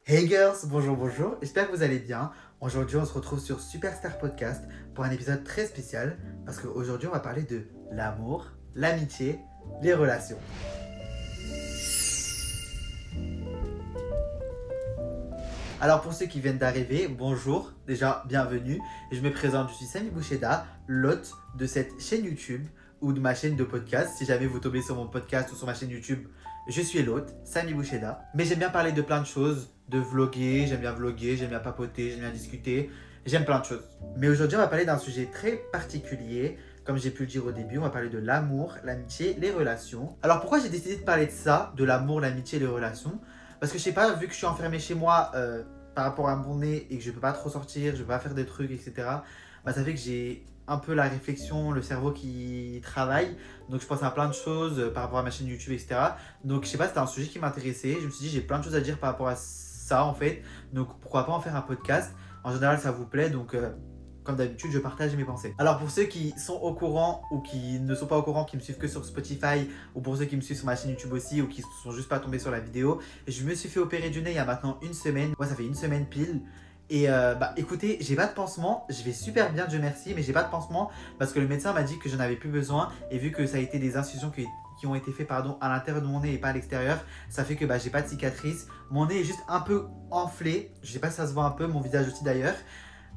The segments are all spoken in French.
Hey girls, bonjour, bonjour, j'espère que vous allez bien. Aujourd'hui, on se retrouve sur Superstar Podcast pour un épisode très spécial parce qu'aujourd'hui, on va parler de l'amour, l'amitié, les relations. Alors, pour ceux qui viennent d'arriver, bonjour, déjà bienvenue. Je me présente, je suis Samy Boucheda, l'hôte de cette chaîne YouTube ou de ma chaîne de podcast. Si jamais vous tombez sur mon podcast ou sur ma chaîne YouTube, je suis l'hôte, Samy Boucheda. Mais j'aime bien parler de plein de choses, de vlogger, j'aime bien papoter, j'aime bien discuter, j'aime plein de choses. Mais aujourd'hui, on va parler d'un sujet très particulier. Comme j'ai pu le dire au début, on va parler de l'amour, l'amitié, les relations. Alors pourquoi j'ai décidé de parler de ça, de l'amour, l'amitié, les relations? Parce que je sais pas, vu que je suis enfermé chez moi par rapport à mon nez et que je peux pas trop sortir, je peux pas faire des trucs, etc. Bah, ça fait que j'ai un peu la réflexion, le cerveau qui travaille. Donc je pense à plein de choses par rapport à ma chaîne YouTube, etc. Donc je sais pas, c'était un sujet qui m'intéressait. Je me suis dit, j'ai plein de choses à dire par rapport à ça en fait. Donc pourquoi pas en faire un podcast. En général, ça vous plaît. Donc comme d'habitude, je partage mes pensées. Alors pour ceux qui sont au courant ou qui ne sont pas au courant, qui me suivent que sur Spotify, ou pour ceux qui me suivent sur ma chaîne YouTube aussi, ou qui ne sont juste pas tombés sur la vidéo, je me suis fait opérer du nez il y a maintenant une semaine. Ouais, ça fait une semaine pile. Et bah écoutez, j'ai pas de pansement, je vais super bien, Dieu merci, mais j'ai pas de pansement parce que le médecin m'a dit que je n'avais plus besoin. Et vu que ça a été des incisions qui ont été faites à l'intérieur de mon nez et pas à l'extérieur, ça fait que bah, j'ai pas de cicatrice. Mon nez est juste un peu enflé, je sais pas si ça se voit un peu, mon visage aussi d'ailleurs.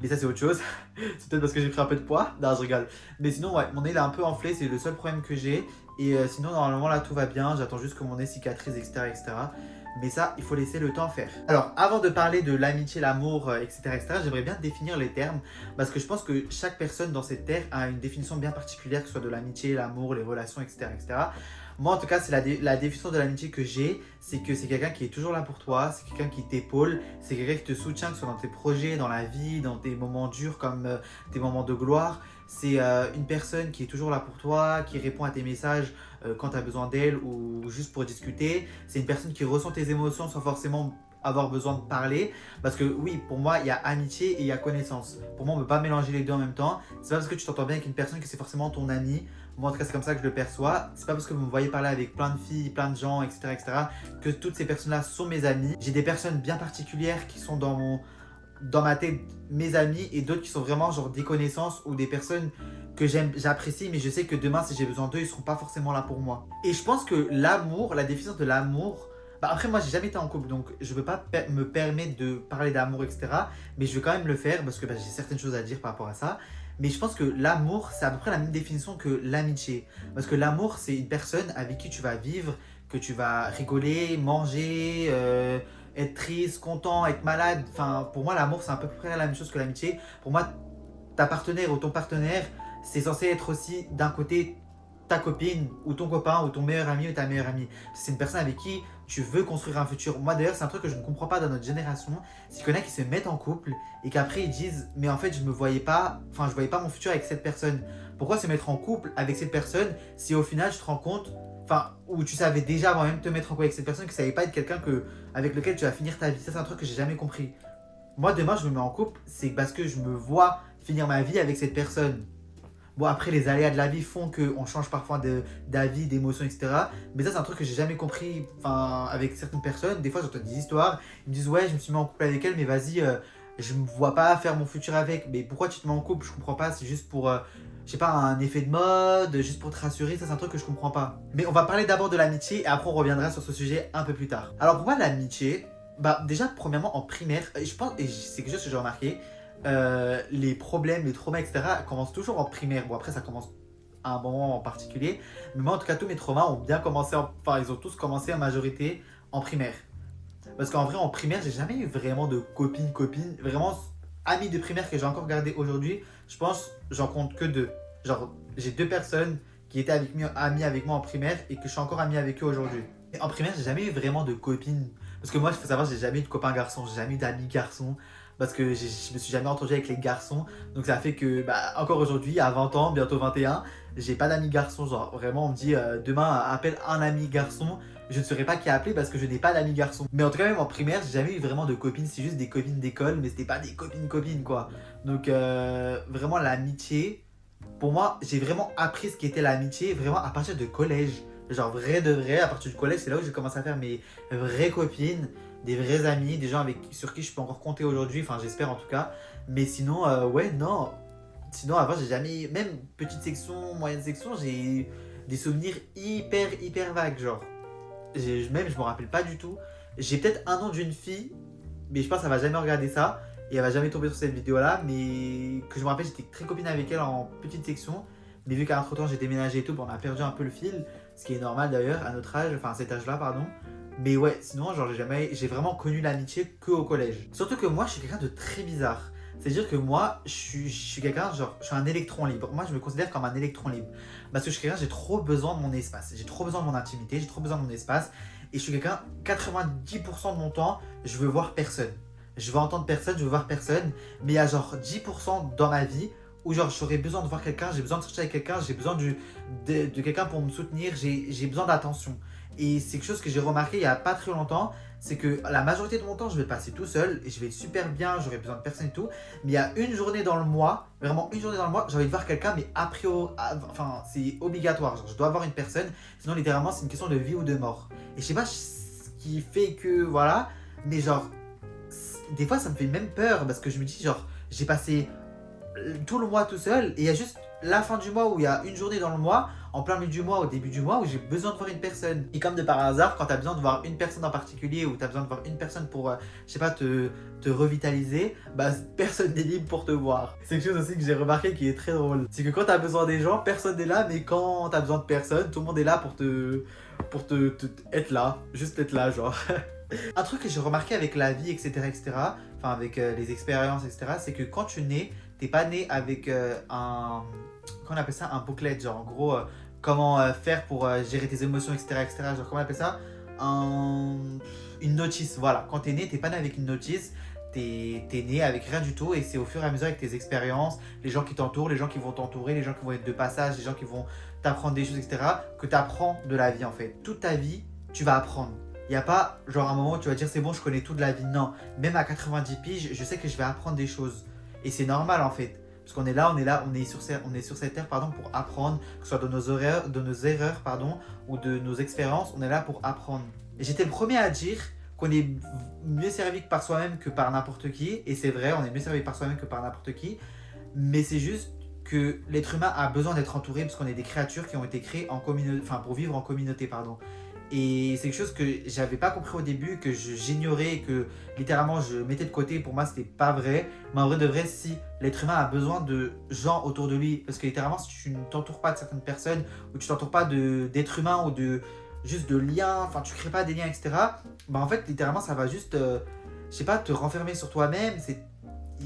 Mais ça c'est autre chose, c'est peut-être parce que j'ai pris un peu de poids. Non, je rigole. Mais sinon ouais, mon nez il est un peu enflé, c'est le seul problème que j'ai. Et sinon normalement là tout va bien, j'attends juste que mon nez cicatrise, etc., etc. Mais ça, il faut laisser le temps faire. Alors, avant de parler de l'amitié, l'amour, etc., etc., j'aimerais bien définir les termes parce que je pense que chaque personne dans cette terre a une définition bien particulière, que ce soit de l'amitié, l'amour, les relations, etc., etc. Moi, en tout cas, c'est la définition de l'amitié que j'ai, c'est que c'est quelqu'un qui est toujours là pour toi, c'est quelqu'un qui t'épaule, c'est quelqu'un qui te soutient, que ce soit dans tes projets, dans la vie, dans tes moments durs comme tes moments de gloire. C'est une personne qui est toujours là pour toi, qui répond à tes messages quand tu as besoin d'elle ou juste pour discuter. C'est une personne qui ressent tes émotions sans forcément avoir besoin de parler. Parce que oui, pour moi, il y a amitié et il y a connaissance. Pour moi, on ne peut pas mélanger les deux en même temps. C'est pas parce que tu t'entends bien avec une personne que c'est forcément ton ami. Moi, en tout cas, c'est comme ça que je le perçois. C'est pas parce que vous me voyez parler avec plein de filles, plein de gens, etc., etc., que toutes ces personnes-là sont mes amis. J'ai des personnes bien particulières qui sont dans ma tête mes amis et d'autres qui sont vraiment genre des connaissances ou des personnes que j'apprécie, mais je sais que demain si j'ai besoin d'eux, ils seront pas forcément là pour moi. Et je pense que l'amour, la définition de l'amour, bah après moi j'ai jamais été en couple donc je veux pas me permettre de parler d'amour, etc. Mais je veux quand même le faire parce que bah, j'ai certaines choses à dire par rapport à ça. Mais je pense que l'amour c'est à peu près la même définition que l'amitié. Parce que l'amour c'est une personne avec qui tu vas vivre, que tu vas rigoler, manger, être triste, content, être malade. Enfin, pour moi, l'amour, c'est à peu près la même chose que l'amitié. Pour moi, ta partenaire ou ton partenaire, c'est censé être aussi d'un côté ta copine ou ton copain ou ton meilleur ami ou ta meilleure amie. C'est une personne avec qui tu veux construire un futur. Moi d'ailleurs, c'est un truc que je ne comprends pas dans notre génération, c'est qu'il y en a qui se mettent en couple et qu'après ils disent mais en fait je voyais pas mon futur avec cette personne. Pourquoi se mettre en couple avec cette personne si au final tu te rends compte, enfin, ou tu savais déjà avant même de te mettre en couple avec cette personne que ça allait pas être quelqu'un avec lequel tu vas finir ta vie. Ça c'est un truc que j'ai jamais compris. Moi demain je me mets en couple, c'est parce que je me vois finir ma vie avec cette personne. Bon, après, les aléas de la vie font qu'on change parfois d'avis, d'émotions, etc. Mais ça, c'est un truc que j'ai jamais compris avec certaines personnes. Des fois, j'entends des histoires. Ils me disent, ouais, je me suis mis en couple avec elle, mais vas-y, je me vois pas faire mon futur avec. Mais pourquoi tu te mets en couple? Je comprends pas. C'est juste pour, je sais pas, un effet de mode, juste pour te rassurer. Ça, c'est un truc que je comprends pas. Mais on va parler d'abord de l'amitié et après, on reviendra sur ce sujet un peu plus tard. Alors, pour moi, l'amitié, bah, déjà, premièrement, en primaire, je pense, et c'est quelque chose que j'ai remarqué, les problèmes, les traumas, etc. commencent toujours en primaire. Bon, après, ça commence à un moment en particulier. Mais moi, en tout cas, tous mes traumas ont bien commencé, enfin, ils ont tous commencé en majorité en primaire. Parce qu'en vrai, en primaire, j'ai jamais eu vraiment de copine. Vraiment, amis de primaire que j'ai encore gardé aujourd'hui, je pense, j'en compte que deux. Genre, j'ai deux personnes qui étaient amies avec moi en primaire et que je suis encore ami avec eux aujourd'hui. Et en primaire, j'ai jamais eu vraiment de copine. Parce que moi, il faut savoir, j'ai jamais eu de copain garçon, j'ai jamais eu d'amis garçons parce que je me suis jamais entendu avec les garçons. Donc ça fait que, bah, encore aujourd'hui, à 20 ans, bientôt 21, j'ai pas d'amis garçons. Genre, vraiment, on me dit demain, appelle un ami garçon. Je ne saurais pas qui appeler parce que je n'ai pas d'amis garçons. Mais en tout cas, même en primaire, j'ai jamais eu vraiment de copines. C'est juste des copines d'école, mais c'était pas des copines, quoi. Donc, vraiment, l'amitié, pour moi, j'ai vraiment appris ce qu'était l'amitié vraiment à partir de collège. Genre, vrai de vrai, à partir du collège, c'est là où j'ai commencé à faire mes vraies copines. des vrais amis, des gens sur qui je peux encore compter aujourd'hui, enfin j'espère en tout cas. Mais sinon, ouais, non. Sinon, avant, j'ai jamais, même petite section, moyenne section, j'ai des souvenirs hyper vagues, genre. Même, je me rappelle pas du tout. J'ai peut-être un nom d'une fille, mais je pense qu'elle va jamais regarder ça et elle va jamais tomber sur cette vidéo-là. Mais que je me rappelle, j'étais très copine avec elle en petite section. Mais vu qu'à entre-temps, j'ai déménagé et tout, on a perdu un peu le fil, ce qui est normal d'ailleurs, à notre âge, enfin à cet âge-là, pardon. Mais ouais, sinon, genre, j'ai vraiment connu l'amitié qu'au collège. Surtout que moi, je suis quelqu'un de très bizarre. C'est-à-dire que moi, je suis quelqu'un, genre, je suis un électron libre. Moi, je me considère comme un électron libre. Parce que je suis quelqu'un, j'ai trop besoin de mon espace. J'ai trop besoin de mon intimité, j'ai trop besoin de mon espace. Et je suis quelqu'un, 90% de mon temps, je veux voir personne. Je veux entendre personne, je veux voir personne. Mais il y a genre 10% dans ma vie où genre j'aurais besoin de voir quelqu'un, j'ai besoin de sortir avec quelqu'un, j'ai besoin de quelqu'un pour me soutenir, j'ai besoin d'attention. Et c'est quelque chose que j'ai remarqué il n'y a pas très longtemps, c'est que la majorité de mon temps, je vais le passer tout seul et je vais être super bien, j'aurai besoin de personne et tout. Mais il y a une journée dans le mois, vraiment une journée dans le mois, j'ai envie de voir quelqu'un, mais a priori, enfin, c'est obligatoire. Genre, je dois voir une personne, sinon littéralement, c'est une question de vie ou de mort. Et je sais pas ce qui fait que, voilà, mais genre, des fois, ça me fait même peur parce que je me dis, genre, j'ai passé tout le mois tout seul et il y a juste la fin du mois où il y a une journée dans le mois, en plein milieu du mois, au début du mois, où j'ai besoin de voir une personne. Et comme de par hasard, quand tu as besoin de voir une personne en particulier ou tu as besoin de voir une personne pour, je sais pas, te revitaliser, bah personne n'est libre pour te voir. C'est quelque chose aussi que j'ai remarqué qui est très drôle. C'est que quand tu as besoin des gens, personne n'est là, mais quand tu as besoin de personne, tout le monde est là être là, juste être là, genre. Un truc que j'ai remarqué avec la vie, etc., enfin avec les expériences, etc., c'est que quand tu nais, t'es pas né avec comment on appelle ça, un booklet, genre en gros, comment faire pour gérer tes émotions, etc., genre comment on appelle ça, une notice, voilà. Quand t'es né, t'es pas né avec une notice, t'es né avec rien du tout et c'est au fur et à mesure avec tes expériences, les gens qui t'entourent, les gens qui vont t'entourer, les gens qui vont être de passage, les gens qui vont t'apprendre des choses, etc., que t'apprends de la vie en fait. Toute ta vie, tu vas apprendre. Il n'y a pas genre un moment où tu vas dire c'est bon, je connais tout de la vie. Non, même à 90 piges, je sais que je vais apprendre des choses. Et c'est normal en fait. Parce qu'on est là, on est sur cette terre pardon, pour apprendre, que ce soit de nos erreurs pardon, ou de nos expériences, on est là pour apprendre. Et j'étais le premier à dire qu'on est mieux servi par soi-même que par n'importe qui. Et c'est vrai, on est mieux servi par soi-même que par n'importe qui. Mais c'est juste que l'être humain a besoin d'être entouré parce qu'on est des créatures qui ont été créées en communauté, enfin pour vivre en communauté, pardon. Et c'est quelque chose que j'avais pas compris au début, que j'ignorais, que littéralement je mettais de côté. Pour moi, c'était pas vrai. Mais en vrai de vrai, si l'être humain a besoin de gens autour de lui, parce que littéralement, si tu ne t'entoures pas de certaines personnes, ou tu t'entoures pas d'êtres humains, ou juste de liens, enfin tu crées pas des liens, etc. Bah en fait, littéralement, ça va juste, je sais pas, te renfermer sur toi-même.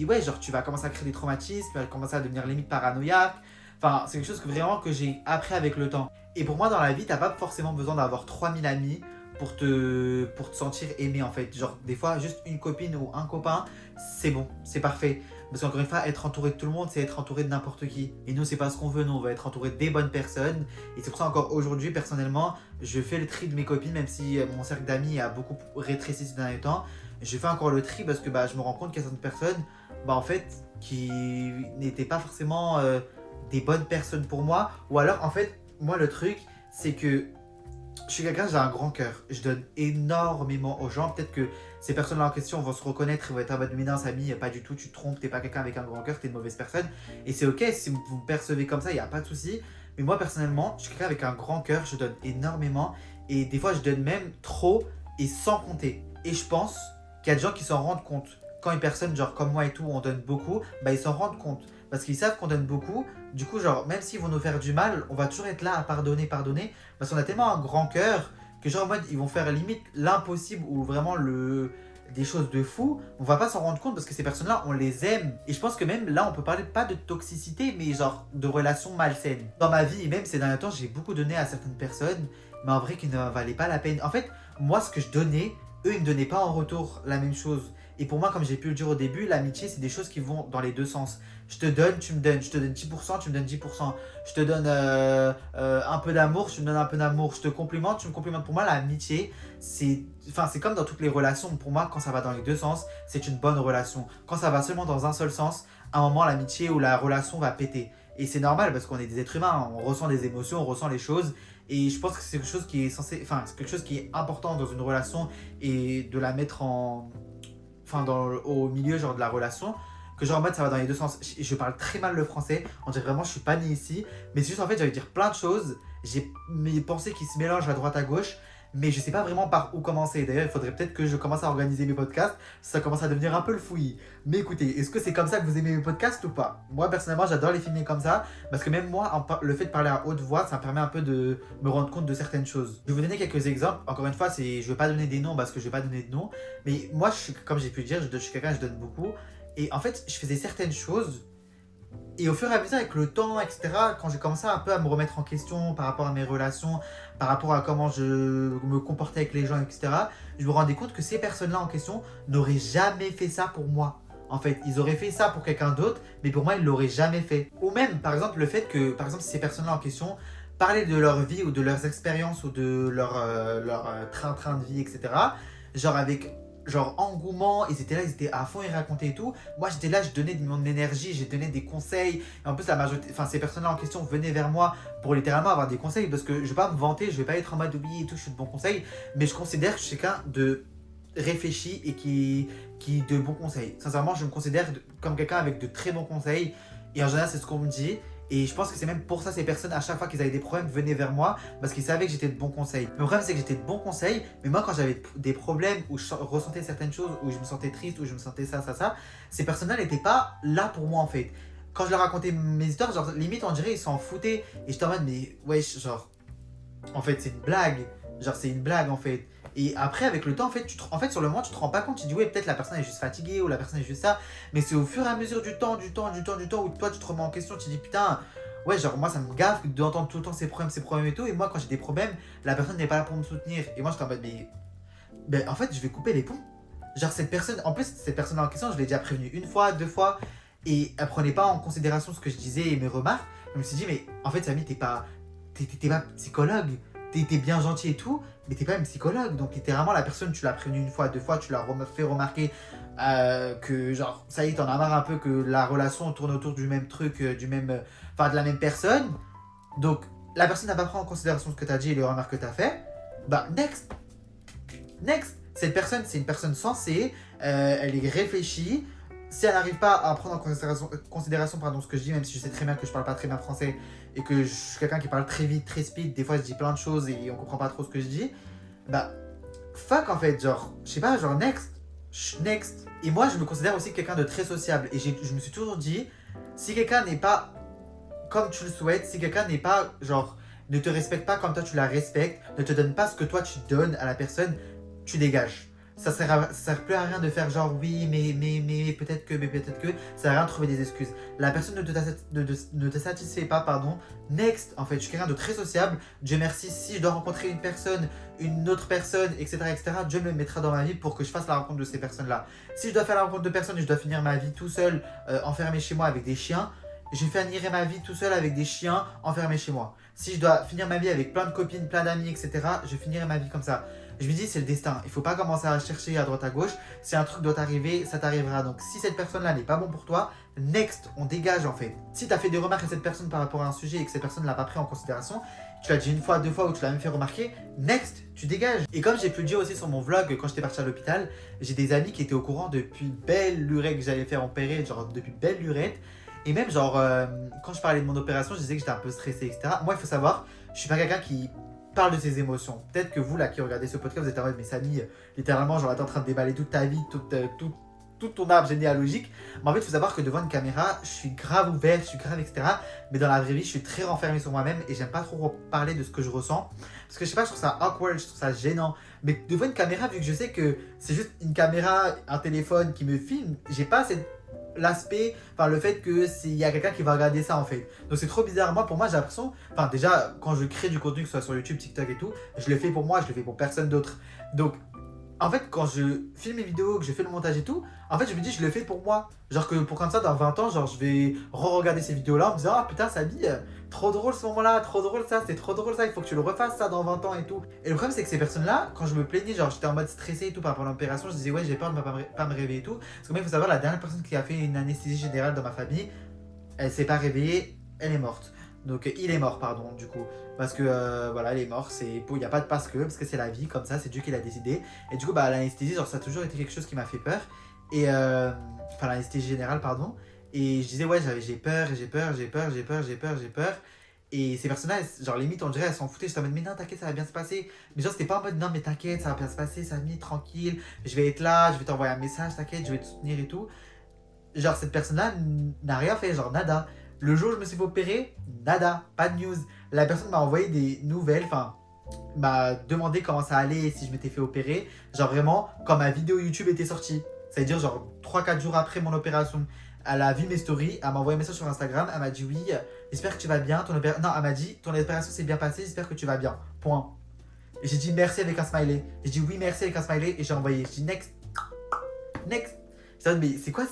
Ouais, genre tu vas commencer à créer des traumatismes, tu vas commencer à devenir limite paranoïaque. Enfin, c'est quelque chose que vraiment que j'ai appris avec le temps. Et pour moi, dans la vie, t'as pas forcément besoin d'avoir 3000 amis pour te sentir aimé en fait. Genre, des fois, juste une copine ou un copain, c'est bon, c'est parfait. Parce qu'encore une fois, être entouré de tout le monde, c'est être entouré de n'importe qui. Et nous, c'est pas ce qu'on veut, nous, on veut être entouré des bonnes personnes. Et c'est pour ça, encore aujourd'hui, personnellement, je fais le tri de mes copines, même si mon cercle d'amis a beaucoup rétréci ces derniers temps. Je fais encore le tri parce que bah, je me rends compte qu'il y a certaines personnes, bah, en fait, qui n'étaient pas forcément des bonnes personnes pour moi. Ou alors, en fait, moi, le truc, c'est que je suis quelqu'un, j'ai un grand cœur. Je donne énormément aux gens. Peut-être que ces personnes-là en question vont se reconnaître et vont être en mode mais non, Samy, pas du tout, tu te trompes, t'es pas quelqu'un avec un grand cœur, t'es une mauvaise personne. Et c'est ok, si vous me percevez comme ça, il n'y a pas de souci. Mais moi, personnellement, je suis quelqu'un avec un grand cœur, je donne énormément. Et des fois, je donne même trop et sans compter. Et je pense qu'il y a des gens qui s'en rendent compte. Quand une personne, genre comme moi et tout, on donne beaucoup, bah ils s'en rendent compte. Parce qu'ils savent qu'on donne beaucoup. Du coup, genre, même s'ils vont nous faire du mal, on va toujours être là à pardonner. Parce qu'on a tellement un grand cœur que genre en mode, ils vont faire limite l'impossible ou vraiment des choses de fou. On va pas s'en rendre compte parce que ces personnes-là, on les aime. Et je pense que même là, on peut parler pas de toxicité, mais genre de relations malsaines. Dans ma vie, et même ces derniers temps, j'ai beaucoup donné à certaines personnes, mais en vrai qui ne valaient pas la peine. En fait, moi, ce que je donnais, eux, ils me donnaient pas en retour la même chose. Et pour moi, comme j'ai pu le dire au début, l'amitié, c'est des choses qui vont dans les deux sens. Je te donne, tu me donnes. Je te donne 10%, tu me donnes 10%. Je te donne un peu d'amour, tu me donnes un peu d'amour. Je te complimente, tu me complimentes. Pour moi, l'amitié, c'est comme dans toutes les relations. Pour moi, quand ça va dans les deux sens, c'est une bonne relation. Quand ça va seulement dans un seul sens, à un moment, l'amitié ou la relation va péter. Et c'est normal parce qu'on est des êtres humains, on ressent des émotions, on ressent les choses. Et je pense que c'est quelque chose qui est censé, enfin, c'est quelque chose qui est important dans une relation et de la mettre en, enfin, au milieu genre de la relation. Que genre en mode ça va dans les deux sens. Je parle très mal le français, on dirait vraiment je suis pas né ici. Mais c'est juste en fait j'allais dire plein de choses. J'ai mes pensées qui se mélangent à droite à gauche. Mais je sais pas vraiment par où commencer. D'ailleurs, il faudrait peut-être que je commence à organiser mes podcasts. Ça commence à devenir un peu le fouillis. Mais écoutez, est-ce que c'est comme ça que vous aimez mes podcasts ou pas? Moi, personnellement, j'adore les filmer comme ça. Parce que même moi, le fait de parler à haute voix, ça me permet un peu de me rendre compte de certaines choses. Je vais vous donner quelques exemples. Encore une fois, je ne vais pas donner des noms parce que je ne vais pas donner de noms. Mais moi, comme j'ai pu le dire, je suis quelqu'un, je donne beaucoup. Et en fait, je faisais certaines choses. Et au fur et à mesure, avec le temps, etc., quand j'ai commencé un peu à me remettre en question par rapport à mes relations, par rapport à comment je me comportais avec les gens, etc., je me rendais compte que ces personnes-là en question n'auraient jamais fait ça pour moi. En fait, ils auraient fait ça pour quelqu'un d'autre, mais pour moi, ils ne l'auraient jamais fait. Ou même, par exemple, le fait que, par exemple, ces personnes-là en question parlaient de leur vie ou de leurs expériences ou de leur train-train de vie, etc., genre avec genre engouement, ils étaient là, ils étaient à fond, ils racontaient et tout. Moi j'étais là, je donnais de mon énergie, j'ai donné des conseils. Et en plus la majorité, enfin ces personnes-là en question venaient vers moi pour littéralement avoir des conseils parce que je vais pas me vanter, je vais pas être en mode oui et tout, je suis de bons conseils, mais je considère que je suis quelqu'un de réfléchi et qui de bons conseils. Sincèrement, je me considère comme quelqu'un avec de très bons conseils et en général c'est ce qu'on me dit. Et je pense que c'est même pour ça ces personnes, à chaque fois qu'ils avaient des problèmes, venaient vers moi parce qu'ils savaient que j'étais de bons conseils. Le problème, c'est que j'étais de bons conseils, mais moi, quand j'avais des problèmes où je ressentais certaines choses, où je me sentais triste, où je me sentais ça, ces personnes-là n'étaient pas là pour moi en fait. Quand je leur racontais mes histoires, genre limite, on dirait ils s'en foutaient. Et j'étais en mode, mais wesh, genre, en fait, c'est une blague. Genre, c'est une blague en fait. Et après, avec le temps, en fait, sur le moment, tu te rends pas compte. Tu dis, ouais, peut-être la personne est juste fatiguée ou la personne est juste ça. Mais c'est au fur et à mesure du temps où toi, tu te remets en question. Tu te dis, putain, ouais, genre, moi, ça me gaffe d'entendre tout le temps ces problèmes et tout. Et moi, quand j'ai des problèmes, la personne n'est pas là pour me soutenir. Et moi, je suis en mode, mais ben, en fait, je vais couper les ponts. Genre, cette personne, en plus, cette personne en question, je l'ai déjà prévenue une fois, deux fois. Et elle prenait pas en considération ce que je disais et mes remarques. Je me suis dit, mais en fait, Samy, t'es pas psychologue. T'es bien gentil et tout, mais t'es pas un psychologue. Donc littéralement, la personne, tu l'as prévenue une fois, deux fois, tu l'as fait remarquer que genre, ça y est, t'en as marre un peu que la relation tourne autour du même truc, enfin de la même personne. Donc la personne n'a pas pris en considération ce que t'as dit et les remarques que t'as fait. Bah next. Cette personne, c'est une personne sensée, elle est réfléchie. Si elle n'arrive pas à prendre en considération ce que je dis, même si je sais très bien que je parle pas très bien français et que je suis quelqu'un qui parle très vite, très speed, des fois je dis plein de choses et on comprend pas trop ce que je dis, bah fuck en fait, genre, je sais pas, genre next. Et moi je me considère aussi quelqu'un de très sociable et je me suis toujours dit, si quelqu'un n'est pas comme tu le souhaites, si quelqu'un n'est pas, genre, ne te respecte pas comme toi tu la respectes, ne te donne pas ce que toi tu donnes à la personne, tu dégages. Ça sert plus à rien de faire genre oui, mais peut-être que, ça sert à rien de trouver des excuses. La personne ne te satisfait pas, pardon. Next, en fait, je suis quelqu'un de très sociable. Dieu merci, si je dois rencontrer une autre personne, etc., Dieu me mettra dans ma vie pour que je fasse la rencontre de ces personnes-là. Si je dois faire la rencontre de personnes et je dois finir ma vie tout seul, enfermé chez moi avec des chiens, je finirai ma vie tout seul avec des chiens enfermés chez moi. Si je dois finir ma vie avec plein de copines, plein d'amis, etc., je finirai ma vie comme ça. Je me dis, c'est le destin. Il faut pas commencer à chercher à droite à gauche. Si un truc doit t'arriver, ça t'arrivera. Donc, si cette personne-là n'est pas bon pour toi, next, on dégage en fait. Si tu as fait des remarques à cette personne par rapport à un sujet et que cette personne ne l'a pas pris en considération, tu l'as dit une fois, deux fois ou tu l'as même fait remarquer, next, tu dégages. Et comme j'ai pu le dire aussi sur mon vlog quand j'étais parti à l'hôpital, j'ai des amis qui étaient au courant depuis belle lurette que j'allais faire opérer, genre depuis belle lurette. Et même genre, quand je parlais de mon opération, je disais que j'étais un peu stressé, etc. Moi, il faut savoir, je suis pas quelqu'un qui parle de ses émotions. Peut-être que vous, là, qui regardez ce podcast, vous êtes en mode, mais Samy, littéralement, genre, t'es en train de déballer toute ta vie, tout ton arbre généalogique. Mais en fait, il faut savoir que devant une caméra, je suis grave ouvert, je suis grave, etc. Mais dans la vraie vie, je suis très renfermé sur moi-même et j'aime pas trop parler de ce que je ressens. Parce que je sais pas, je trouve ça awkward, je trouve ça gênant. Mais devant une caméra, vu que je sais que c'est juste une caméra, un téléphone qui me filme, j'ai pas l'aspect, enfin le fait que s'il y a quelqu'un qui va regarder ça en fait. Donc c'est trop bizarre. Moi, pour moi, j'ai l'impression, enfin déjà, quand je crée du contenu, que ce soit sur YouTube, TikTok et tout, je le fais pour moi, je le fais pour personne d'autre. Donc en fait, quand je filme mes vidéos, que je fais le montage et tout, en fait, je me dis, je le fais pour moi. Genre que pour comme ça, dans 20 ans, genre, je vais re-regarder ces vidéos-là en me disant, ah putain, Samy, trop drôle ce moment-là, trop drôle ça, c'était trop drôle ça, il faut que tu le refasses ça dans 20 ans et tout. Et le problème, c'est que ces personnes-là, quand je me plaignais, genre, j'étais en mode stressé et tout par rapport à l'opération, je disais, ouais, j'ai peur de pas me réveiller et tout. Parce que moi, il faut savoir, la dernière personne qui a fait une anesthésie générale dans ma famille, elle s'est pas réveillée, elle est morte. Donc il est mort, pardon, du coup. Parce que voilà, il est mort, il n'y a pas de parce que c'est la vie, comme ça, c'est Dieu qui l'a décidé. Et du coup, bah, l'anesthésie, genre, ça a toujours été quelque chose qui m'a fait peur. Et enfin, l'anesthésie générale, pardon. Et je disais, ouais, j'ai peur, j'ai peur, j'ai peur, j'ai peur, j'ai peur, j'ai peur. Et ces personnes-là, genre, limite, on dirait, elles s'en foutaient. J'étais en mode, mais non, t'inquiète, ça va bien se passer. Mais genre, c'était pas en mode, non, mais t'inquiète, ça va bien se passer, Samy, tranquille. Je vais être là, je vais t'envoyer un message, t'inquiète, je vais te soutenir et tout. Genre, cette personne-là n'a rien fait, genre, nada. Le jour où je me suis fait opérer, nada, pas de news. La personne m'a envoyé des nouvelles, enfin, m'a demandé comment ça allait et si je m'étais fait opérer. Genre, vraiment, quand ma vidéo YouTube était sortie. C'est-à-dire, genre, 3 4 jours après mon opération. Elle a vu mes stories, elle m'a envoyé un message sur Instagram, elle m'a dit oui, j'espère que tu vas bien. Non, elle m'a dit, ton opération s'est bien passée, j'espère que tu vas bien. Point. Et j'ai dit merci avec un smiley. J'ai dit oui, merci avec un smiley et j'ai envoyé. J'ai dit next, next. J'étais en mode, mais c'est quoi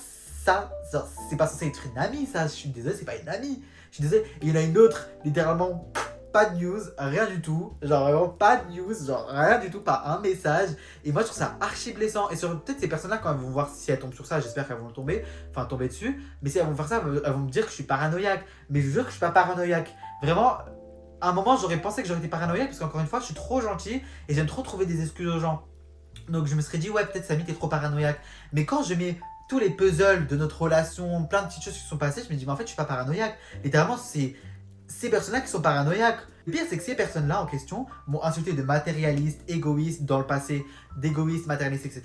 ça? Genre, c'est pas censé être une amie, ça. Je suis désolé, c'est pas une amie. Je suis désolé. Et il y en a une autre, littéralement, pas de news, rien du tout. Genre, vraiment, pas de news, genre, rien du tout, pas un message. Et moi, je trouve ça archi blessant. Et sur peut-être ces personnes-là, quand elles vont voir si elles tombent sur ça, j'espère qu'elles vont tomber, enfin, tomber dessus. Mais si elles vont faire ça, elles vont me dire que je suis paranoïaque. Mais je vous jure que je suis pas paranoïaque. Vraiment, à un moment, j'aurais pensé que j'aurais été paranoïaque, parce qu'encore une fois, je suis trop gentil et j'aime trop trouver des excuses aux gens. Donc je me serais dit, ouais, peut-être Samy, t'es trop paranoïaque. Mais quand je mets tous les puzzles de notre relation, plein de petites choses qui se sont passées, je me dis, mais en fait, je suis pas paranoïaque. Littéralement, c'est ces personnes-là qui sont paranoïaques. Le pire, c'est que ces personnes-là en question m'ont insulté de matérialiste, égoïste dans le passé, d'égoïste, matérialiste, etc.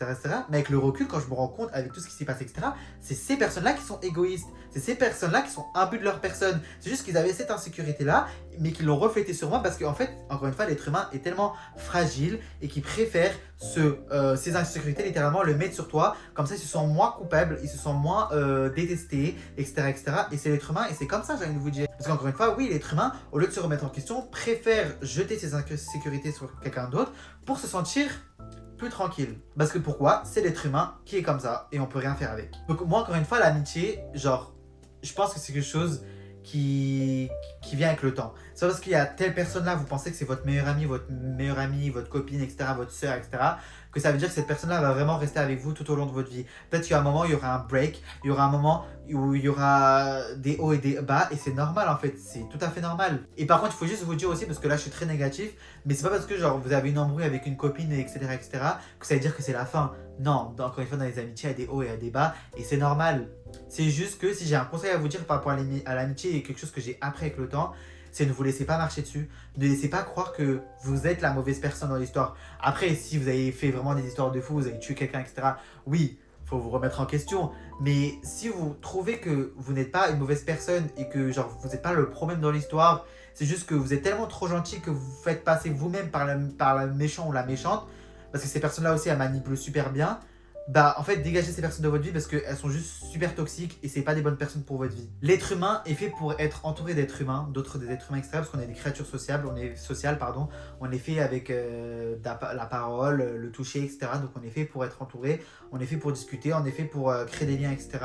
Mais avec le recul, quand je me rends compte avec tout ce qui s'est passé, etc., c'est ces personnes-là qui sont égoïstes. C'est ces personnes-là qui sont imbus de leur personne. C'est juste qu'ils avaient cette insécurité-là, mais qu'ils l'ont reflété sur moi parce qu'en fait, encore une fois, l'être humain est tellement fragile et qu'il préfère ces insécurités, littéralement, le mettre sur toi. Comme ça, ils se sentent moins coupables, ils se sentent moins détestés, etc., etc. Et c'est l'être humain et c'est comme ça, j'ai envie de vous dire. Parce qu'encore une fois, oui, l'être humain, au lieu de se remettre en question, préfère jeter ses insécurités sur quelqu'un d'autre pour se sentir plus tranquille. Parce que pourquoi? C'est l'être humain qui est comme ça et on peut rien faire avec. Donc moi, encore une fois, l'amitié, genre, je pense que c'est quelque chose qui vient avec le temps. C'est pas parce qu'il y a telle personne là, vous pensez que c'est votre meilleur ami, votre copine, etc., votre soeur, etc., que ça veut dire que cette personne là va vraiment rester avec vous tout au long de votre vie. Peut-être qu'il y a un moment où il y aura un break, il y aura un moment où il y aura des hauts et des bas, et c'est normal en fait, c'est tout à fait normal. Et par contre, il faut juste vous dire aussi, parce que là je suis très négatif, mais c'est pas parce que genre vous avez une embrouille avec une copine, etc., que ça veut dire que c'est la fin. Non, encore une fois, dans les amitiés, il y a des hauts et il y a des bas, et c'est normal. C'est juste que si j'ai un conseil à vous dire par rapport à l'amitié et quelque chose que j'ai appris avec le temps, c'est ne vous laissez pas marcher dessus. Ne laissez pas croire que vous êtes la mauvaise personne dans l'histoire. Après, si vous avez fait vraiment des histoires de fou, vous avez tué quelqu'un, etc., oui, il faut vous remettre en question. Mais si vous trouvez que vous n'êtes pas une mauvaise personne et que genre vous n'êtes pas le problème dans l'histoire, c'est juste que vous êtes tellement trop gentil que vous faites passer vous-même par le méchant ou la méchante, parce que ces personnes-là aussi, elles manipulent super bien. Bah en fait dégagez ces personnes de votre vie parce qu'elles sont juste super toxiques et c'est pas des bonnes personnes pour votre vie. L'être humain est fait pour être entouré d'êtres humains, d'autres des êtres humains extra parce qu'on est des créatures sociables, on est fait avec la parole, le toucher, etc. Donc on est fait pour être entouré, on est fait pour discuter, on est fait pour créer des liens, etc.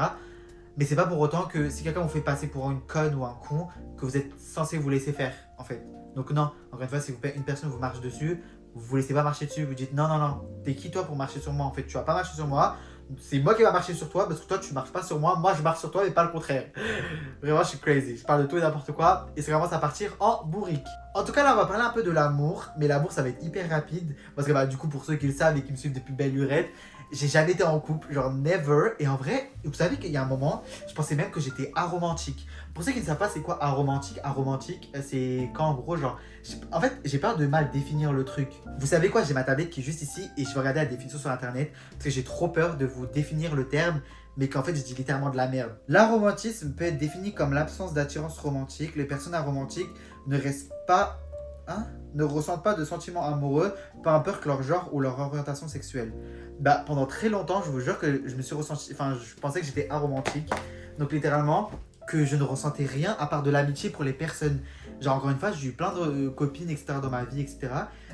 Mais c'est pas pour autant que si quelqu'un vous fait passer pour une conne ou un con, que vous êtes censé vous laisser faire en fait. Donc non, encore une fois, si une personne vous marche dessus, vous laissez pas marcher dessus, vous dites non, non, non, t'es qui toi pour marcher sur moi en fait, tu vas pas marcher sur moi, c'est moi qui va marcher sur toi parce que toi tu marches pas sur moi je marche sur toi et pas le contraire. Vraiment je suis crazy, je parle de tout et n'importe quoi et ça commence à partir en bourrique. En tout cas là on va parler un peu de l'amour, mais l'amour ça va être hyper rapide parce que bah du coup pour ceux qui le savent et qui me suivent depuis belle lurette, j'ai jamais été en couple, genre never. Et en vrai, vous savez qu'il y a un moment, je pensais même que j'étais aromantique. Pour ceux qui ne savent pas c'est quoi aromantique, aromantique c'est quand en gros genre... En fait j'ai peur de mal définir le truc. Vous savez quoi, j'ai ma tablette qui est juste ici et je vais regarder la définition sur internet parce que j'ai trop peur de vous définir le terme mais qu'en fait je dis littéralement de la merde. L'aromantisme peut être défini comme l'absence d'attirance romantique. Les personnes aromantiques ne restent pas... ne ressentent pas de sentiments amoureux, peu importe leur genre ou leur orientation sexuelle. Bah pendant très longtemps, je vous jure que je me suis ressenti, enfin je pensais que j'étais aromantique, donc littéralement que je ne ressentais rien à part de l'amitié pour les personnes. Genre encore une fois, j'ai eu plein de copines, etc. dans ma vie, etc.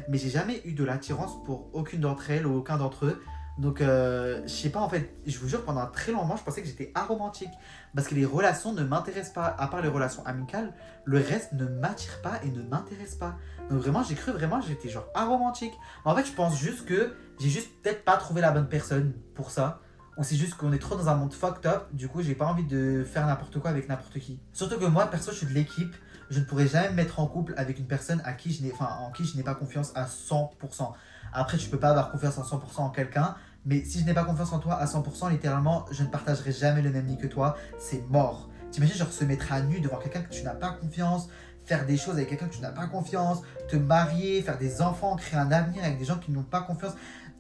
Mais j'ai jamais eu de l'attirance pour aucune d'entre elles ou aucun d'entre eux. Donc je sais pas en fait, je vous jure pendant un très long moment, je pensais que j'étais aromantique. Parce que les relations ne m'intéressent pas, à part les relations amicales, le reste ne m'attire pas et ne m'intéresse pas. Donc vraiment, j'ai cru vraiment que j'étais genre aromantique. Mais en fait, je pense juste que j'ai juste peut-être pas trouvé la bonne personne pour ça. ou c'est juste qu'on est trop dans un monde fucked up, du coup j'ai pas envie de faire n'importe quoi avec n'importe qui. Surtout que moi, perso, je suis de l'équipe, je ne pourrais jamais me mettre en couple avec une personne en qui je n'ai pas confiance à 100%. Après, tu peux pas avoir confiance à 100% en quelqu'un, mais si je n'ai pas confiance en toi à 100%, littéralement, je ne partagerai jamais le même lit que toi, c'est mort. T'imagines genre se mettre à nu devant quelqu'un que tu n'as pas confiance, faire des choses avec quelqu'un que tu n'as pas confiance, te marier, faire des enfants, créer un avenir avec des gens qui n'ont pas confiance.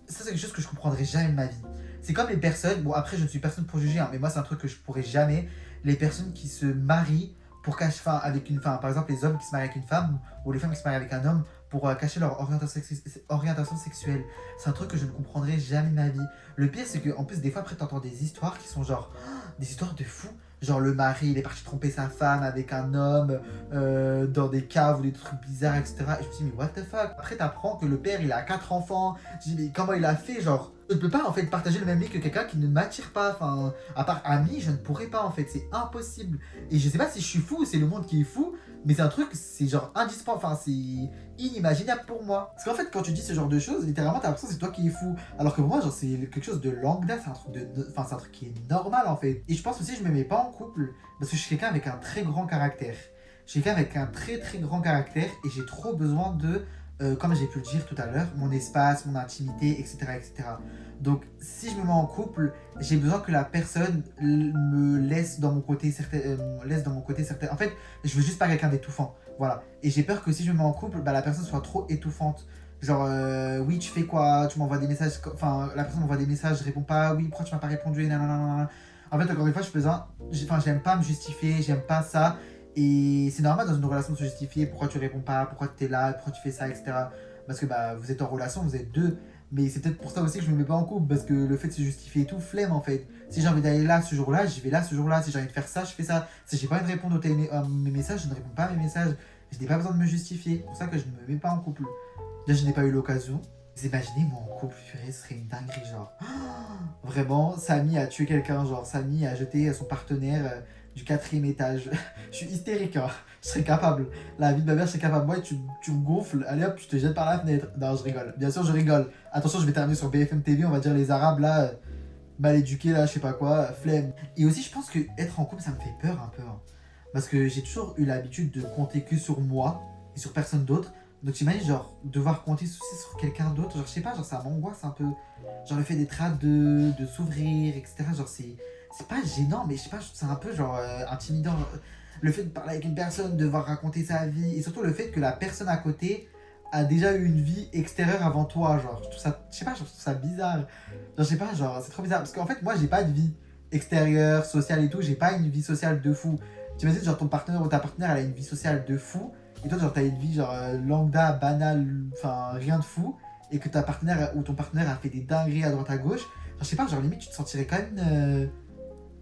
Ça, c'est quelque chose que je comprendrai jamais de ma vie. C'est comme les personnes, bon après je ne suis personne pour juger, hein, mais moi c'est un truc que je pourrais jamais, les personnes qui se marient pour cacher, enfin avec une femme, par exemple les hommes qui se marient avec une femme, ou les femmes qui se marient avec un homme pour cacher leur orientation sexuelle. C'est un truc que je ne comprendrai jamais de ma vie. Le pire c'est que en plus des fois après t'entends des histoires qui sont genre, des histoires de fous. Genre le mari, il est parti tromper sa femme avec un homme dans des caves ou des trucs bizarres, etc. Et je me dis, mais what the fuck. Après, t'apprends que le père, il a 4 enfants. Je dis, mais comment il a fait? Genre, je ne peux pas en fait partager le même lit que quelqu'un qui ne m'attire pas. Enfin, à part ami, je ne pourrais pas en fait. C'est impossible. Et je sais pas si je suis fou ou c'est le monde qui est fou, mais c'est un truc, c'est genre indispensable. Enfin, c'est inimaginable pour moi. Parce qu'en fait, quand tu dis ce genre de choses, littéralement, t'as l'impression que c'est toi qui es fou. Alors que pour moi, genre, c'est quelque chose de lambda, c'est un truc enfin, c'est un truc qui est normal en fait. Et je pense aussi, je me mets pas en couple parce que je suis quelqu'un avec un très grand caractère. Je suis quelqu'un avec un très très grand caractère et j'ai trop besoin de, comme j'ai pu le dire tout à l'heure, mon espace, mon intimité, etc., etc. Donc, si je me mets en couple, j'ai besoin que la personne me laisse dans mon côté certaines. En fait, je veux juste pas quelqu'un d'étouffant. Voilà. Et j'ai peur que si je me mets en couple, bah, la personne soit trop étouffante. Genre, oui, tu fais quoi? Tu m'envoies des messages. Enfin, la personne m'envoie des messages, je réponds pas. Oui, pourquoi tu m'as pas répondu? Nanana. En fait, encore une fois, j'aime pas me justifier, j'aime pas ça. Et c'est normal dans une relation de se justifier pourquoi tu réponds pas, pourquoi tu es là, pourquoi tu fais ça, etc. Parce que bah, vous êtes en relation, vous êtes deux. Mais c'est peut-être pour ça aussi que je me mets pas en couple, parce que le fait de se justifier et tout, flemme en fait. Si j'ai envie d'aller là ce jour-là, j'y vais là ce jour-là. Si j'ai envie de faire ça, je fais ça. Si j'ai pas envie de répondre à mes messages, je ne réponds pas à mes messages. Je n'ai pas besoin de me justifier. C'est pour ça que je ne me mets pas en couple. Déjà, je n'ai pas eu l'occasion. Vous imaginez, moi en couple, ce serait une dinguerie, genre. Vraiment, Samy a tué quelqu'un, genre Samy a jeté son partenaire du 4e étage. Je suis hystérique, hein. Je serais capable. La vie de ma mère, je serais capable. Moi, tu me gonfles, allez hop, je te jette par la fenêtre. Non, je rigole. Bien sûr, je rigole. Attention, je vais terminer sur BFM TV, on va dire les Arabes là, mal éduqués là, je sais pas quoi, flemme. Et aussi, je pense que être en couple, ça me fait peur un peu. Hein. Parce que j'ai toujours eu l'habitude de compter que sur moi et sur personne d'autre. Donc j'imagine genre devoir compter aussi sur quelqu'un d'autre, genre je sais pas, genre ça m'angoisse un peu. Genre le fait d'être hâte de s'ouvrir, etc. Genre c'est pas gênant, mais je sais pas, c'est un peu genre intimidant. Le fait de parler avec une personne, de devoir raconter sa vie, et surtout le fait que la personne à côté a déjà eu une vie extérieure avant toi, genre je trouve ça, je sais pas, je trouve ça bizarre. Genre je sais pas, genre c'est trop bizarre, parce qu'en fait moi j'ai pas de vie extérieure, sociale et tout, j'ai pas une vie sociale de fou. Tu imagines genre ton partenaire ou ta partenaire elle a une vie sociale de fou, et toi genre t'as une vie genre lambda, banale, enfin rien de fou, et que ta partenaire ou ton partenaire a fait des dingueries à droite à gauche, genre je sais pas, genre limite tu te sentirais quand même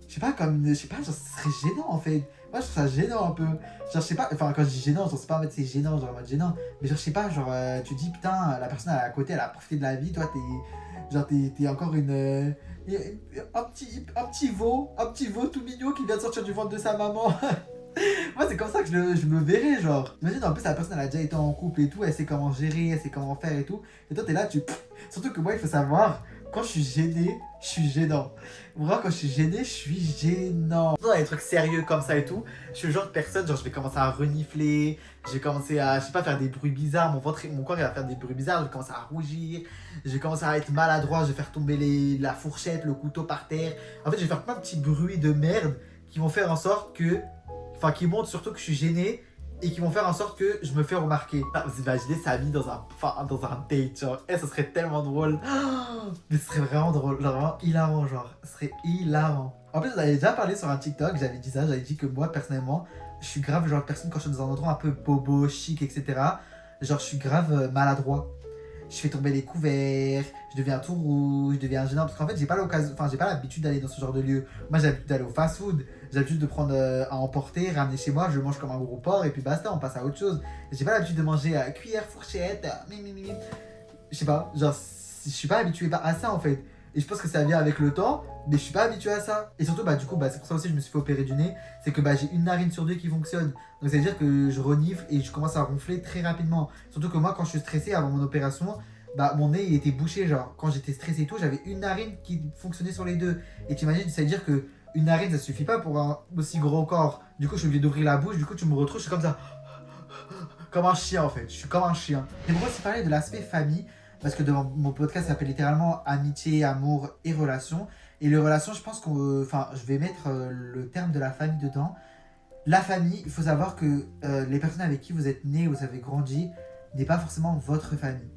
je sais pas, comme, je sais pas, genre, ce serait gênant en fait. Moi, je trouve ça gênant un peu. Genre, je sais pas, enfin, quand je dis gênant, genre, c'est pas en mode c'est gênant, genre en mode gênant. Mais genre, je sais pas, genre, tu te dis, putain, la personne à côté, elle a profité de la vie, toi, t'es encore un petit veau tout mignon qui vient de sortir du ventre de sa maman. Moi, c'est comme ça que je me verrais, genre. Imagine, en plus, la personne, elle a déjà été en couple et tout, elle sait comment gérer, elle sait comment faire et tout. Et toi, t'es là, surtout que moi, il faut savoir, quand je suis gêné, je suis gênant. Moi, quand je suis gêné, je suis gênant. Dans les trucs sérieux comme ça et tout, je suis le genre de personne, genre, je vais commencer à renifler, je vais commencer à, je sais pas, faire des bruits bizarres, mon corps, il va faire des bruits bizarres, je vais commencer à rougir, je vais commencer à être maladroit, je vais faire tomber la fourchette, le couteau par terre. En fait, je vais faire plein de petits bruits de merde qui vont faire en sorte que, enfin, qui montrent surtout que je suis gêné et qui vont faire en sorte que je me fais remarquer. Vous imaginez Samy dans un date, genre, ça serait tellement drôle. Mais ce serait vraiment drôle, genre vraiment hilarant, genre, ce serait hilarant. En plus, j'avais déjà parlé sur un TikTok, j'avais dit ça, j'avais dit que moi, personnellement, je suis grave le genre de personne quand je suis dans un endroit un peu bobo, chic, etc. Genre, je suis grave maladroit. Je fais tomber les couverts, je deviens tout rouge, je deviens gênant, parce qu'en fait, j'ai pas l'occasion, enfin, j'ai pas l'habitude d'aller dans ce genre de lieu. Moi, j'ai l'habitude d'aller au fast-food, j'ai l'habitude de prendre à emporter, ramener chez moi, je le mange comme un gros porc, et puis basta, on passe à autre chose. J'ai pas l'habitude de manger à cuillère, fourchette, je sais pas, genre, je suis pas habitué à ça en fait. Et je pense que ça vient avec le temps, mais je suis pas habitué à ça. Et surtout, bah, du coup, bah, c'est pour ça aussi que je me suis fait opérer du nez. C'est que bah, j'ai une narine sur deux qui fonctionne. Donc, ça veut dire que je renifle et je commence à ronfler très rapidement. Surtout que moi, quand je suis stressé avant mon opération, bah mon nez il était bouché, genre quand j'étais stressé et tout, j'avais une narine qui fonctionnait sur les deux. Et t'imagines, ça veut dire que une narine ça suffit pas pour un aussi gros corps. Du coup je suis obligé d'ouvrir la bouche, du coup tu me retrouves, je suis comme ça. Comme un chien en fait, je suis comme un chien. J'aimerais aussi parler de l'aspect famille, parce que mon podcast s'appelle littéralement amitié, amour et relations. Et les relations, je pense que, enfin, je vais mettre le terme de la famille dedans. La famille, il faut savoir que les personnes avec qui vous êtes nés, vous avez grandi, n'est pas forcément votre famille.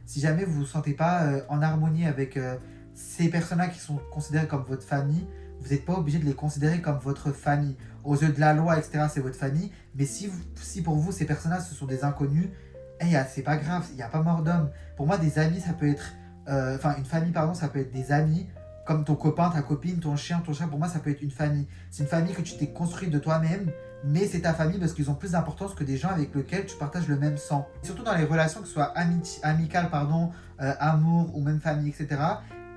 Si jamais vous ne vous sentez pas en harmonie avec ces personnes-là qui sont considérées comme votre famille, vous n'êtes pas obligé de les considérer comme votre famille. Aux yeux de la loi, etc., c'est votre famille. Mais si pour vous, ces personnes-là, ce sont des inconnus, c'est pas grave, il n'y a pas mort d'homme. Pour moi, des amis, ça peut être... Enfin, une famille, pardon, ça peut être des amis, comme ton copain, ta copine, ton chien, ton chat. Pour moi, ça peut être une famille. C'est une famille que tu t'es construite de toi-même, mais c'est ta famille parce qu'ils ont plus d'importance que des gens avec lesquels tu partages le même sang. Surtout dans les relations, que ce soit amicales, pardon, amour ou même famille, etc.,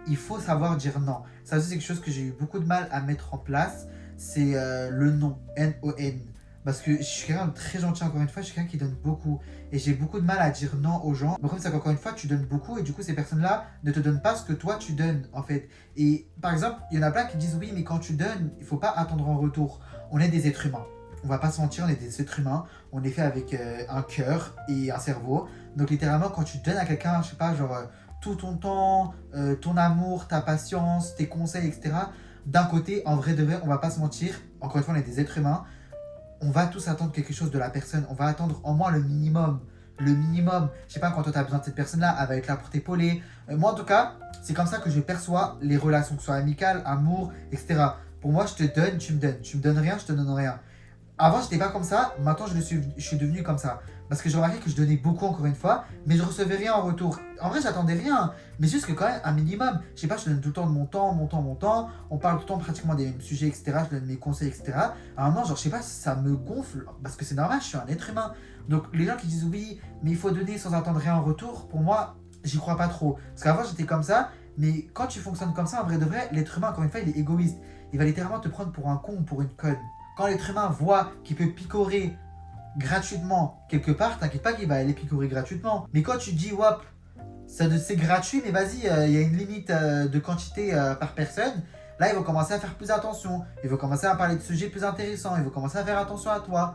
il faut savoir dire non. Ça aussi, c'est quelque chose que j'ai eu beaucoup de mal à mettre en place. C'est le non, N-O-N. Parce que je suis quelqu'un de très gentil, encore une fois, je suis quelqu'un qui donne beaucoup. Et j'ai beaucoup de mal à dire non aux gens. Le problème, c'est qu'encore une fois, tu donnes beaucoup et du coup, ces personnes-là ne te donnent pas ce que toi, tu donnes, en fait. Et par exemple, il y en a plein qui disent oui, mais quand tu donnes, il ne faut pas attendre en retour. On est des êtres humains. On va pas se mentir, on est des êtres humains. On est fait avec un cœur et un cerveau. Donc littéralement, quand tu donnes à quelqu'un, je sais pas, genre tout ton temps, ton amour, ta patience, tes conseils, etc. D'un côté, en vrai de vrai, on va pas se mentir. Encore une fois, on est des êtres humains. On va tous attendre quelque chose de la personne. On va attendre au moins le minimum. Le minimum. Je sais pas, quand toi tu as besoin de cette personne-là, elle va être là pour t'épauler. Moi, en tout cas, c'est comme ça que je perçois les relations, que ce soit amicales, amour, etc. Pour moi, je te donne, tu me donnes. Tu me donnes rien, je te donne rien. Avant, j'étais pas comme ça. Maintenant, je suis devenu comme ça. Parce que j'ai remarqué que je donnais beaucoup, encore une fois, mais je recevais rien en retour. En vrai, j'attendais rien. Mais juste que quand même, un minimum. Je sais pas, je te donne tout le temps de mon temps, mon temps, mon temps. On parle tout le temps pratiquement des mêmes sujets, etc. Je donne mes conseils, etc. À un moment, genre, je sais pas, ça me gonfle. Parce que c'est normal, je suis un être humain. Donc, les gens qui disent oui, mais il faut donner sans attendre rien en retour, pour moi, j'y crois pas trop. Parce qu'avant, j'étais comme ça. Mais quand tu fonctionnes comme ça, en vrai de vrai, l'être humain, encore une fois, il est égoïste. Il va littéralement te prendre pour un con ou pour une conne. Quand l'être humain voit qu'il peut picorer gratuitement quelque part, t'inquiète pas qu'il va aller picorer gratuitement. Mais quand tu dis, wop, c'est gratuit, mais vas-y, il y a une limite de quantité par personne, là, il va commencer à faire plus attention. Il va commencer à parler de sujets plus intéressants. Il va commencer à faire attention à toi.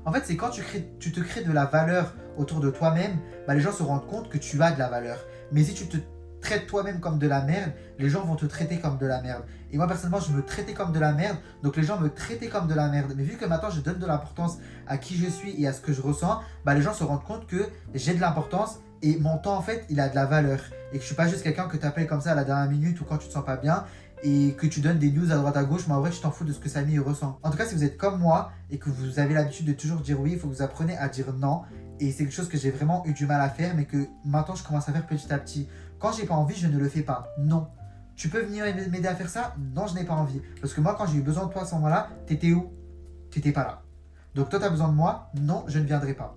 En fait, c'est quand tu te crées de la valeur autour de toi-même, bah, les gens se rendent compte que tu as de la valeur. Mais si tu te traites toi-même comme de la merde, les gens vont te traiter comme de la merde. Et moi, personnellement, je me traitais comme de la merde, donc les gens me traitaient comme de la merde. Mais vu que maintenant, je donne de l'importance à qui je suis et à ce que je ressens, bah, les gens se rendent compte que j'ai de l'importance et mon temps, en fait, il a de la valeur. Et que je suis pas juste quelqu'un que tu appelles comme ça à la dernière minute ou quand tu te sens pas bien et que tu donnes des news à droite à gauche, mais en vrai, tu t'en fous de ce que Samy ressent. En tout cas, si vous êtes comme moi et que vous avez l'habitude de toujours dire oui, il faut que vous appreniez à dire non. Et c'est quelque chose que j'ai vraiment eu du mal à faire, mais que maintenant, je commence à faire petit à petit. Quand j'ai pas envie, je ne le fais pas. Non. Tu peux venir m'aider à faire ça? Non, je n'ai pas envie. Parce que moi, quand j'ai eu besoin de toi à ce moment-là, t'étais où? T'étais pas là. Donc toi, t'as besoin de moi? Non, je ne viendrai pas.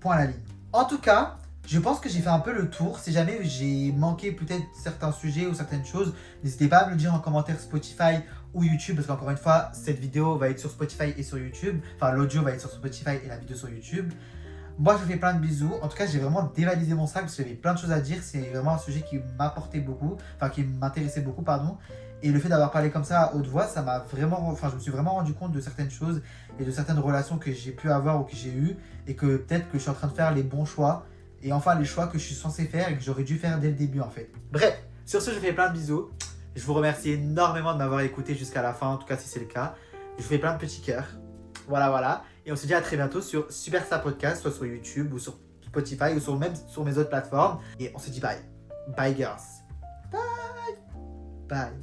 Point à la ligne. En tout cas, je pense que j'ai fait un peu le tour. Si jamais j'ai manqué peut-être certains sujets ou certaines choses, n'hésitez pas à me le dire en commentaire Spotify ou YouTube. Parce qu'encore une fois, cette vidéo va être sur Spotify et sur YouTube. Enfin, l'audio va être sur Spotify et la vidéo sur YouTube. Moi, je vous fais plein de bisous. En tout cas, j'ai vraiment dévalisé mon sac parce que j'avais plein de choses à dire. C'est vraiment un sujet qui m'apportait beaucoup, enfin qui m'intéressait beaucoup, pardon. Et le fait d'avoir parlé comme ça à haute voix, ça m'a vraiment, enfin, je me suis vraiment rendu compte de certaines choses et de certaines relations que j'ai pu avoir ou que j'ai eues et que peut-être que je suis en train de faire les bons choix et enfin les choix que je suis censé faire et que j'aurais dû faire dès le début en fait. Bref, sur ce, je vous fais plein de bisous. Je vous remercie énormément de m'avoir écouté jusqu'à la fin, en tout cas si c'est le cas. Je vous fais plein de petits cœurs. Voilà. Et on se dit à très bientôt sur Superstar Podcast, soit sur YouTube ou sur Spotify ou même sur mes autres plateformes. Et on se dit bye. Bye girls. Bye.